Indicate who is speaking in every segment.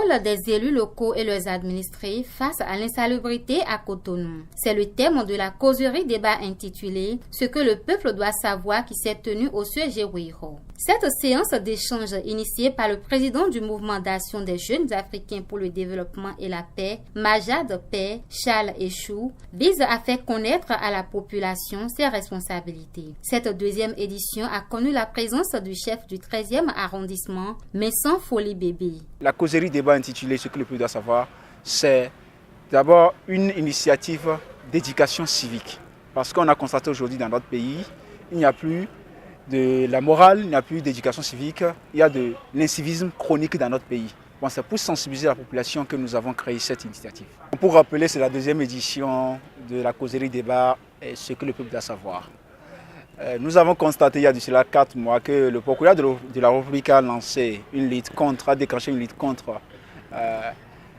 Speaker 1: rôle des élus locaux et leurs administrés face à l'insalubrité à Cotonou. C'est le thème de la causerie débat intitulée « Ce que le peuple doit savoir » qui s'est tenue au siège Wiro. Cette séance d'échange initiée par le président du mouvement d'action des jeunes africains pour le développement et la paix, Majad Paix, Charles Echou, vise à faire connaître à la population ses responsabilités. Cette deuxième édition a connu la présence du chef du 13e arrondissement, Messon Folie Bébé.
Speaker 2: La causerie débat intitulée « Ce que le peuple doit savoir », c'est d'abord une initiative d'éducation civique. Parce qu'on a constaté aujourd'hui dans notre pays, il n'y a plus de la morale, il n'y a plus d'éducation civique, il y a de l'incivisme chronique dans notre pays. Bon, c'est pour sensibiliser la population que nous avons créé cette initiative. Pour rappeler, c'est la deuxième édition de la causerie débat « Ce que le peuple doit savoir ». Nous avons constaté il y a de cela 4 mois que le procureur de la République a lancé a déclenché une lutte contre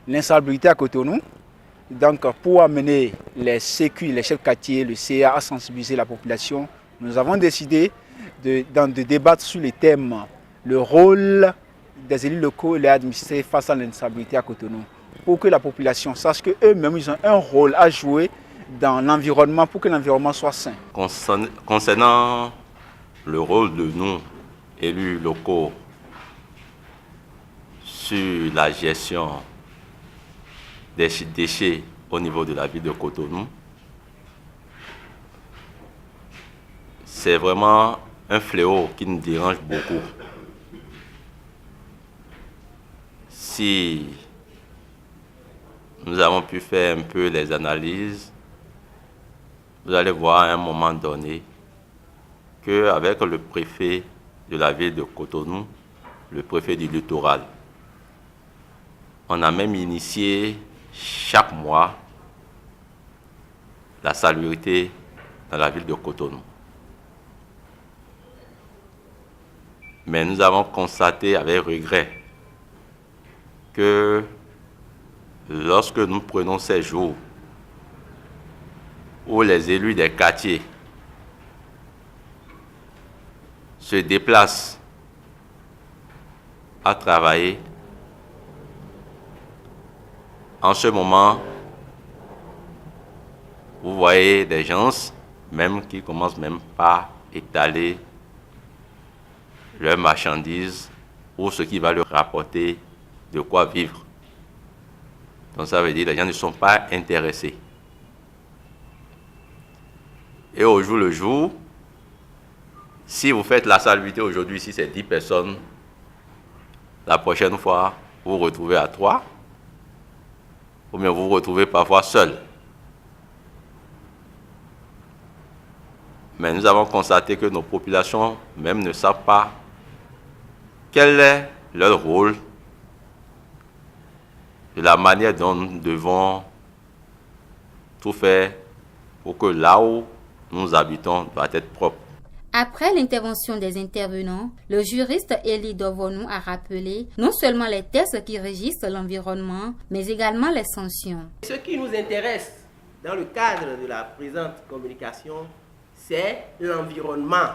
Speaker 2: l'insalubrité à Cotonou. Donc pour amener les sécu, les chefs quartiers, le CA à sensibiliser la population, nous avons décidé de débattre sur les thèmes le rôle des élus locaux et les administrés face à l'insalubrité à Cotonou, pour que la population sache qu'eux-mêmes ils ont un rôle à jouer dans l'environnement pour que l'environnement soit sain.
Speaker 3: Concernant le rôle de nous, élus locaux, sur la gestion des déchets au niveau de la ville de Cotonou, c'est vraiment un fléau qui nous dérange beaucoup. Si nous avons pu faire un peu les analyses, vous allez voir à un moment donné qu'avec le préfet de la ville de Cotonou, le préfet du littoral, on a même initié chaque mois la salubrité dans la ville de Cotonou. Mais nous avons constaté avec regret que lorsque nous prenons ces jours où les élus des quartiers se déplacent à travailler, en ce moment, vous voyez des gens même qui commencent même par étaler leurs marchandises ou ce qui va leur rapporter de quoi vivre. Donc ça veut dire que les gens ne sont pas intéressés. Et au jour le jour, si vous faites la salubrité aujourd'hui, si c'est 10 personnes, la prochaine fois, vous vous retrouvez à 3, ou bien vous vous retrouvez parfois seul. Mais nous avons constaté que nos populations même ne savent pas quel est leur rôle, de la manière dont nous devons tout faire pour que là où nous habitons doit être propre.
Speaker 1: Après l'intervention des intervenants, le juriste Elie Dovonou a rappelé non seulement les textes qui régissent l'environnement, mais également les sanctions.
Speaker 4: Ce qui nous intéresse dans le cadre de la présente communication, c'est l'environnement.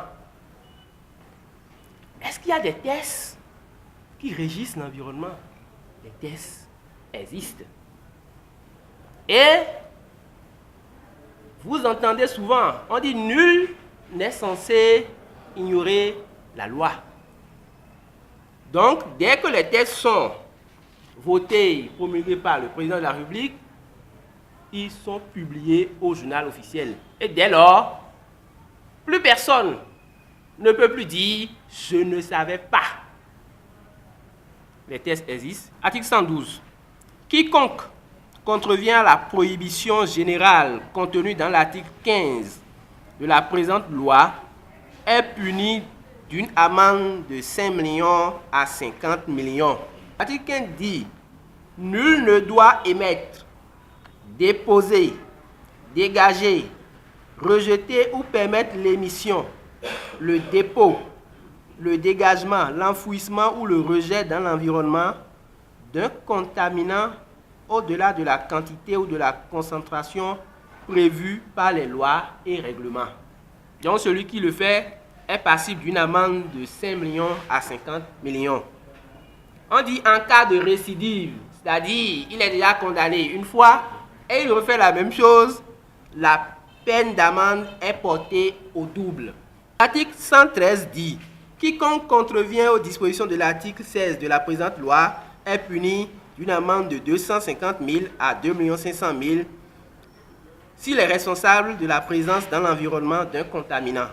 Speaker 4: Est-ce qu'il y a des tests qui régissent l'environnement? Les tests existent. Et vous entendez souvent, on dit nul n'est censé ignorer la loi. Donc, dès que les textes sont votés, promulgués par le président de la République, ils sont publiés au journal officiel. Et dès lors, plus personne ne peut plus dire « je ne savais pas ». Les textes existent. Article 112. Quiconque contrevient à la prohibition générale contenue dans l'article 15 de la présente loi est puni d'une amende de 5 millions à 50 millions. L'article 15 dit « Nul ne doit émettre, déposer, dégager, rejeter ou permettre l'émission, le dépôt, le dégagement, l'enfouissement ou le rejet dans l'environnement d'un contaminant au-delà de la quantité ou de la concentration prévue par les lois et règlements. » Donc celui qui le fait est passible d'une amende de 5 millions à 50 millions. On dit en cas de récidive c'est-à-dire il est déjà condamné une fois et il refait la même chose, la peine d'amende est portée au double. L'article 113 dit « Quiconque contrevient aux dispositions de l'article 16 de la présente loi est puni d'une amende de 250 000 à 2 500 000 s'il est responsable de la présence dans l'environnement d'un contaminant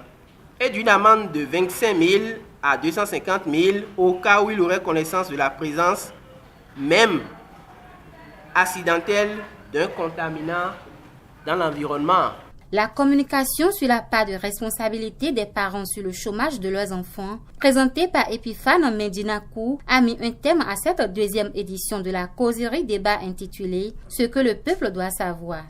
Speaker 4: et d'une amende de 25 000 à 250 000 au cas où il aurait connaissance de la présence même accidentelle d'un contaminant dans l'environnement. »
Speaker 1: La communication sur la part de responsabilité des parents sur le chômage de leurs enfants, présentée par Epiphane Medinakou, a mis un terme à cette deuxième édition de la causerie débat intitulée « Ce que le peuple doit savoir ».